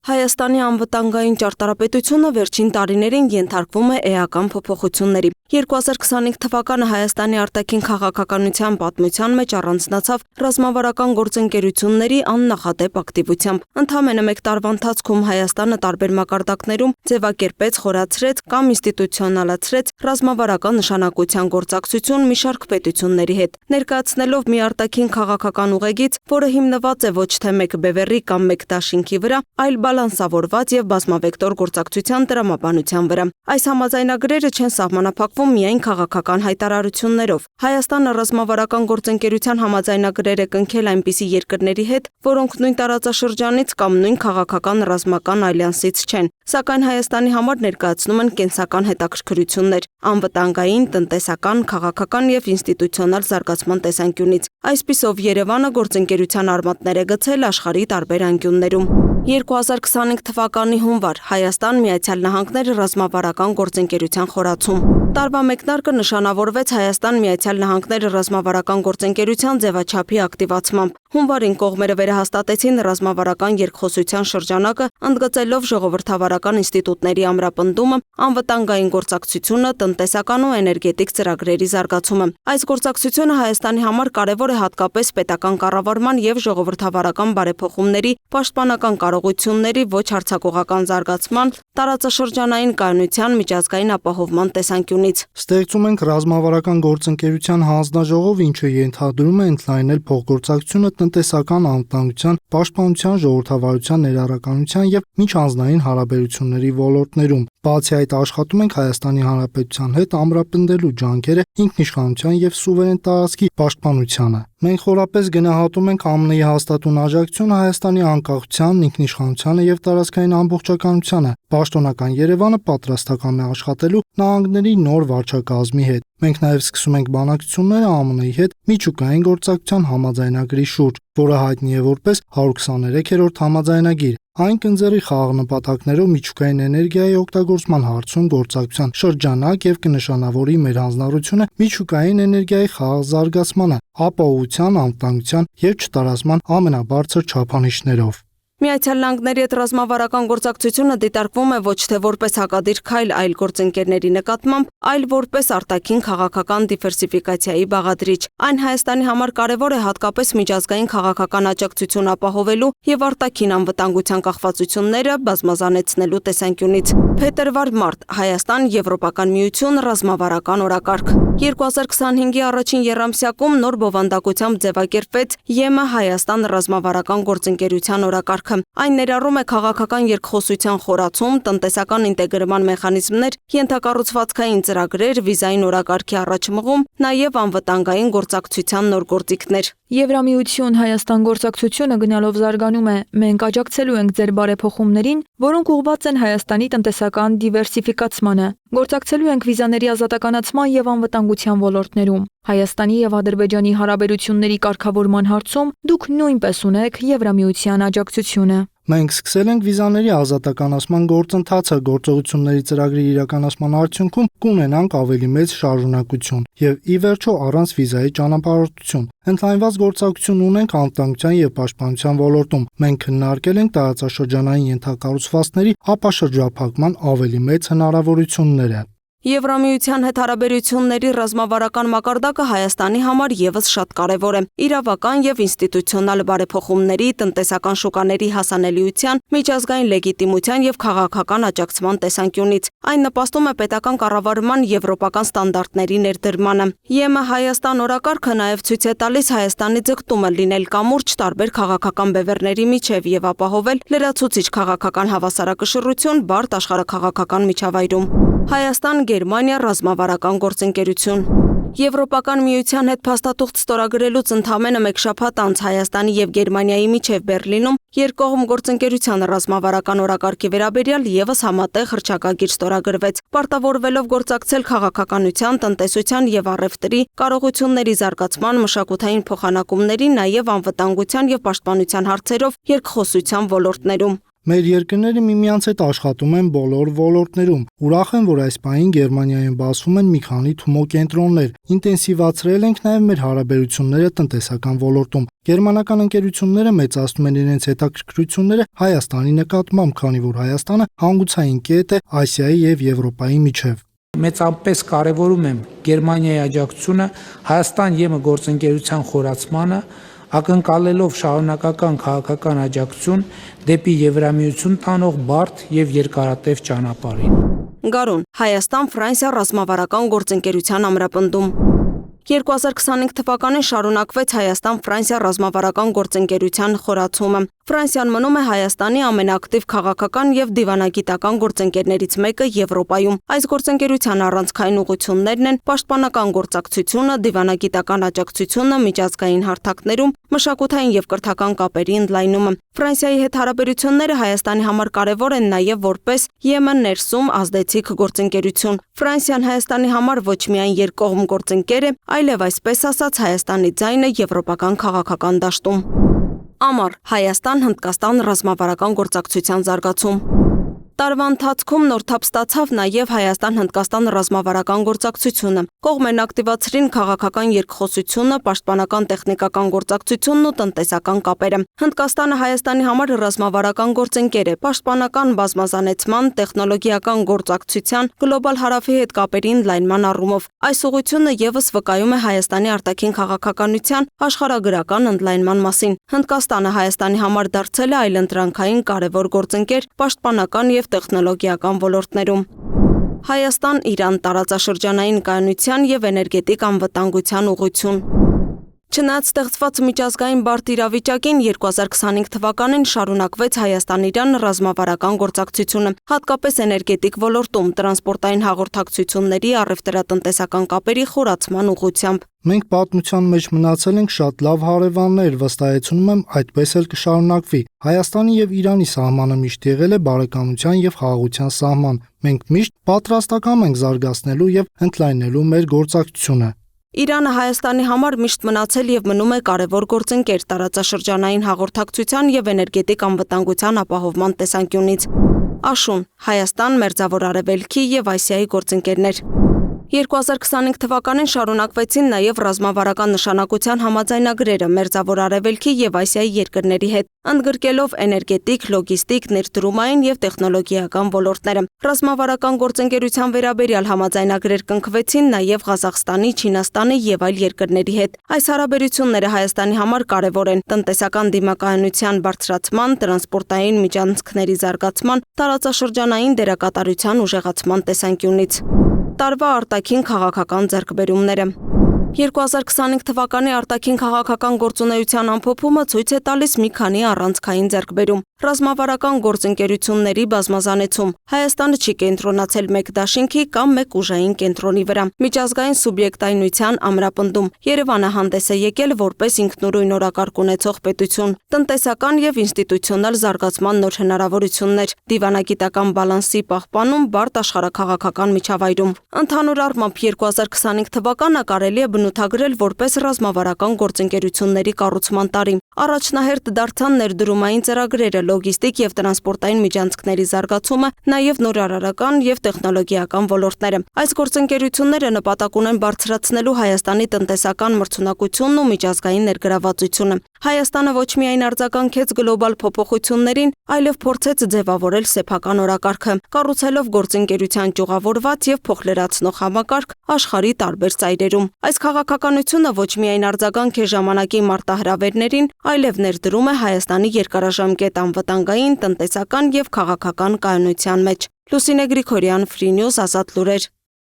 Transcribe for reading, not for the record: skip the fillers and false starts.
Հայաստանի անվտանգային ճարտարապետությունը վերջին տարիներին ենթարկվում է էական փոփոխությունների։ 2025 թվականը Հայաստանի արտաքին քաղաքականության պատմության մեջ առանձնացավ ռազմավարական գործընկերությունների աննախադեպ ակտիվությամբ։ Ընդամենը մեկ տարվա ընթացքում Հայաստանը տարբեր մակարդակներում ձևակերպեց, խորացրեց կամ ինստիտուցիոնալացրեց ռազմավարական նշանակության գործակցություն մի շարք պետությունների հետ, ներկայացնելով մի արտաքին քաղաքական ուղեգիծ, որը հիմնված է ոչ թե մեկ բևեռի կամ մեկ դաշինքի վրա, այլ բալանսավորված եւ բազմավեկտոր գործակցության տրամաբանության վրա։ Այս համաձայնագրերը չեն սահմանափակվում միայն քաղաքական հայտարարություններով։ Հայաստանը ռազմավարական գործընկերության համաձայնագրեր է կնքել այնպիսի երկրների հետ, որոնք նույն տարածաշրջանից կամ նույն քաղաքական ռազմական ալյանսից չեն, սակայն Հայաստանի համար ներկայացնում են կենսական հետաքրքրություններ անվտանգային, տնտեսական, քաղաքական եւ ինստիտուցիոնալ զարգացման տեսանկյունից։ Այսպիսով Երևանը գործընկերության արմատներ է գցել աշխարհի տարբեր անկյուններում։ 2025 թվականի հունվար Հայաստան-Միացյալ Նահանգներ ռազմավարական գործընկերության խորացում։ Տարվա մեկնարկը նշանավորվեց Հայաստան-Միացյալ Նահանգներ ռազմավարական գործընկերության ձևաչափի ակտիվացմամբ։ Հունվարին կողմերը վերահաստատեցին ռազմավարական երկխոսության շրջանակը, ընդգծելով ժողովրդավարական ինստիտուտների ամրապնդումը, անվտանգային գործակցությունը, տնտեսական ու էներգետիկ ծրագրերի զարգացումը։ Այս գործակցությունը Հայաստանի համար կարևոր է հատկապես պետական կառավարման եւ ժողովրդավարական բարեփոխումների, պաշտպանական կարողությունների, ոչ հարձակողական զարգացման, տարածաշրջանային կայունության, միջազգային ապահովման տեսանկյունից։ Ստեղծում ենք ռազմավարական գործընկերության հանձնաժողով, ինչը ենթադրում է ընդլայնել փոխգործակցությունը տնտեսական անվտանգության, պաշտպանության, ժողովրդավարության, ներառականության եւ միջանձնային հարաբերությունների ոլորտներում։ Բացի այդ, աշխատում ենք Հայաստանի Հանրապետության հետ ամրապնդելու ջանքերը ինքնիշխանության եւ սուվերեն տարածքի պաշտպանությանը։ Մենք խորապես գնահատում ենք ԱՄՆ-ի հաստատուն աջակցությունը Հայաստանի անկախությանն, ինքնիշխանությանը եւ տարածքային ամբողջականությանը։ Պաշտոնական Երևանը պատրաստական է աշխատելու նահանգների նոր վարչակազմի հետ։ Մենք նաև սկսում ենք բանակցությունները ԱՄՆ-ի հետ միջուկային գործակցության համաձայնագրի շուրջ, որը հայտնի է որպես 123-րդ համաձայնագիր։ Այն կընձեռի խաղաղ նպատակներով միջուկային էներգիայի օգտագործման հարցում գործակցության շրջանակ եւ կնշանավորի մեր հանձնառությունը միջուկային էներգիայի խաղաղ զարգացմանը, ապահովության, անվտանգության եւ չտարածման ամենաբարձր չափանիշներով։ Միացյալ Նահանգների հետ ռազմավարական գործակցությունը դիտարկվում է ոչ թե որպես հակադիր քայլ այլ գործընկերների նկատմամբ, այլ որպես արտաքին քաղաքական դիվերսիֆիկացիայի բաղադրիչ։ Այն Հայաստանի համար կարևոր է հատկապես միջազգային քաղաքական աջակցություն ապահովելու եւ արտաքին անվտանգության կախվածությունները բազմազանեցնելու տեսանկյունից։ Փետրվար-մարտ Հայաստան-Եվրոպական միություն ռազմավարական օրակարգ։ 2025-ի առաջին եռամսյակում նոր բովանդակությամբ ձևակերպվեց ԵՄ Հայաստան ռազմավարական գործընկերության օրակարգ։ Այն ներառում է քաղաքական երկխոսության խորացում, տնտեսական ինտեգրման մեխանիզմներ, ենթակառուցվածքային ծրագրեր, վիզային օրակարգի առաջմղում, նաև անվտանգային գործակցության նոր գործիքներ։ Եվրամիություն Հայաստան գործակցությունը գնալով զարգանում է։ Մենք աջակցելու ենք ձեր բարեփոխումներին, որոնք ուղղված են Հայաստանի տնտեսական դիվերսիֆիկացմանը։ Գործակցելու ենք վիզաների ազատականացման եւ անվտանգության ոլորտներում։ Հայաստանի եւ Ադրբեջանի հարաբերությունների կարգավորման հարցում դուք նույնպես ունեք Եվրամիության աջակցությունը։ Մենք սկսել ենք վիզաների ազատականացման գործընթացը, գործողությունների ծրագրի իրականացման արդյունքում կունենանք ավելի մեծ շարունակություն եւ ի վերջո առանց վիզայի ճանապարհորդություն։ Ընդլայնված գործակցություն ունենք անվտանգության եւ պաշտպանության ոլորտում։ Մենք քննարկել ենք տարածաշրջանային ենթակառուցվածքների ապաշրջափակման ավելի մեծ հնարավորությունները։ Եվրամիության հետ հարաբերությունների ռազմավարական մակարդակը Հայաստանի համար եւս շատ կարևոր է։ Իրավական եւ ինստիտուցիոնալ բարեփոխումների, տնտեսական շուկաների հասանելիության, միջազգային լեգիտիմության եւ քաղաքական աջակցման տեսանկյունից։ Այն նպաստում է պետական կառավարման եվրոպական ստանդարտների ներդրմանը։ ԵՄ Հայաստան օրակարգը նաեւ ցույց է տալիս Հայաստանի ձգտումը լինել կամուրջ տարբեր քաղաքական բևեռների միջև եւ ապահովել լրացուցիչ քաղաքական հավասարակշռություն բարդ աշխարհաքաղաքական միջավայրում։ Հայաստան-Գերմանիա ռազմավարական գործընկերություն։ Եվրոպական միության հետ փաստաթուղթ ստորագրելուց ընդամենը մեկ շաբաթ անց Հայաստանի եւ Գերմանիայի միջև Բերլինում երկկողմ գործընկերության ռազմավարական օրակարգի վերաբերյալ եւս համատեղ հռչակագիր ստորագրվեց, պարտավորվելով գործակցել քաղաքականության, տնտեսության եւ առևտրի, կարողությունների զարգացման, մշակութային փոխանակումների, նաեւ անվտանգության եւ պաշտպանության հարցերով երկխոսության ոլորտներում։ Մեր երկրները միմյանց հետ աշխատում են բոլոր ոլորտներում։ Ուրախ եմ, որ այս պահին Գերմանիայում բացվում են մի քանի թումոկենտրոններ։ Ինտենսիվացրել ենք նաև մեր հարաբերությունները տնտեսական ոլորտում։ Գերմանական ընկերությունները մեծացնում են իրենց հետաքրքրությունները Հայաստանի նկատմամբ, քանի որ Հայաստանը հանգուցային կետ է Ասիայի եւ Եվրոպայի միջև։ Մեծապես կարևորում եմ Գերմանիայի աջակցությունը Հայաստան-ԵՄ գործընկերության խորացմանը, ակնկալելով շարունակական քաղաքական աջակցություն դեպի Եվրամիություն տանող բարդ եւ երկարատև ճանապարհին։ Գարուն Հայաստան-Ֆրանսիա ռազմավարական գործընկերության ամրապնդում 2025 թվականին շարունակվեց Հայաստան-Ֆրանսիա ռազմավարական գործընկերության խորացումը։ Ֆրանսիան մնում է Հայաստանի ամենաակտիվ քաղաքական եւ դիվանագիտական գործընկերներից մեկը Եվրոպայում։ Այս գործընկերության առանցքային ուղղություններն են պաշտպանական գործակցությունը, դիվանագիտական աջակցությունը միջազգային հարթակներում, մշակութային եւ կրթական կապերի ընդլայնումը։ Ֆրանսիայի հետ հարաբերությունները Հայաստանի համար կարևոր են նաեւ որպես ԵՄ ներսում ազդեցիկ գործընկերություն։ Ֆրանսիան Հայաստանի համար ոչ միայն երկկողմ գործընկեր է, այլև այսպես ասած Հայաստանի ձայնը եվրոպական քաղաքական դաշտում։ Ամառ Հայաստան-Հնդկաստան ռազմավարական գործակցության զարգացում։ Տարվա ընթացքում նոր թափ ստացավ նաև Հայաստան-Հնդկաստան ռազմավարական գործակցությունը։ Կողմերն ակտիվացրին քաղաքական երկխոսությունը, պաշտպանական տեխնիկական գործակցությունն ու տնտեսական կապերը։ Հնդկաստանը Հայաստանի համար ռազմավարական գործընկեր է, պաշտպանական բազմազանեցման, տեխնոլոգիական գործակցության, գլոբալ հարավի հետ կապերի ընդլայնման առումով։ Այս ուղղությունը ևս վկայում է Հայաստանի արտաքին քաղաքականության աշխարհագրական ընդլայնման մասին։ Հնդկաստանը Հայաստանի համար դարձել է այլընտրանքային կարևոր գործընկեր պաշտպանական եւ տեխնոլոգիական ոլորտներում։ Հայաստան-Իրան տարածաշրջանային կայունության եւ էներգետիկ անվտանգության ուղղություն։ Չնայած ստեղծված միջազգային բարդ իրավիճակին 2025 թվականին շարունակվեց Հայաստան-Իրան ռազմավարական գործակցությունը, հատկապես էներգետիկ ոլորտում, տրանսպորտային հաղորդակցությունների, առևտրատնտեսական կապերի խորացման ուղղությամբ։ Մենք պատմության մեջ մնացել ենք շատ լավ հարևաններ, վստահեցնում եմ, այդպես էլ կշարունակվի։ Հայաստանի եւ Իրանի սահմանը միշտ եղել է բարեկամության եւ խաղաղության սահման։ Մենք միշտ պատրաստական ենք զարգացնելու եւ ընդլայնելու մեր գործակցությունը։ Իրանը Հայաստանի համար միշտ մնացել եւ մնում է կարևոր գործընկեր տարածաշրջանային հաղորդակցության եւ էներգետիկ անվտանգության ապահովման տեսանկյունից։ Աշուն Հայաստան, Մերձավոր Արևելքի եւ Ասիայի գործընկերներ։ 2025 թվականին շարունակվեցին նաև ռազմավարական նշանակության համաձայնագրերը Մերձավոր Արևելքի եւ Ասիայի երկրների հետ, ընդգրկելով էներգետիկ, լոգիստիկ, ներդրումային եւ տեխնոլոգիական ոլորտները։ Ռազմավարական գործընկերության վերաբերյալ համաձայնագրեր կնքվեցին նաև Ղազախստանի, Չինաստանի եւ այլ երկրների հետ։ Այս հարաբերությունները Հայաստանի համար կարևոր են տնտեսական դիմակայունության բարձրացման, տրանսպորտային միջանցքների զարգացման, տարածաշրջանային դերակատարության ուժեղացման տեսանկյունից։ Տարվա արտաքին քաղաքական ձեռքբերումները։ 2025 թվականի արտաքին քաղաքական գործունեության ամփոփումը ցույց է տալիս մի քանի առանցքային ձեռքբերում։ Ռազմավարական գործընկերությունների բազմազանեցում։ Հայաստանը չի կենտրոնացել մեկ դաշինքի կամ մեկ ուժային կենտրոնի վրա։ Միջազգային սուբյեկտայնության ամրապնդում։ Երևանը հանդես է եկել որպես ինքնուրույն օրակարգ ունեցող պետություն։ Տնտեսական եւ ինստիտուցիոնալ զարգացման նոր հնարավորություններ։ Դիվանագիտական բալանսի պահպանում բարդ աշխարհաքաղաքական միջավայրում։ Ընդհանուր առմամբ 2025 թվականը կարելի է բնութագրել որպես ռազմավարական գործընկերությունների կառուցման տարի։ Առաջնահերթ դարձան ներդրումային ծրագրերը, լոգիստիկ եւ տրանսպորտային միջանցքների զարգացումը, նաեւ նորարարական եւ տեխնոլոգիական ոլորտները։ Այս գործընկերությունները նպատակ ունեն բարձրացնելու Հայաստանի տնտեսական մրցունակությունն ու միջազգային ներգրավվածությունը։ Հայաստանը ոչ միայն արձագանքեց գլոբալ փոփոխություններին, այլև փորձեց ձևավորել սեփական օրակարգը, կառուցելով գործընկերության ճյուղավորված եւ փոխլրացնող համակարգ աշխարհի տարբեր ծայրերում։ Այս քաղաքականությունը ոչ միայն արձագանք է ժամանակի մարտահրավերներին, այլև ներդրում է Հայաստանի երկարաժամկետ անվտանգային, տնտեսական եւ քաղաքական կայունության մեջ։ Լուսինե Գրիգորյան, Free News, Ազատ լուրեր։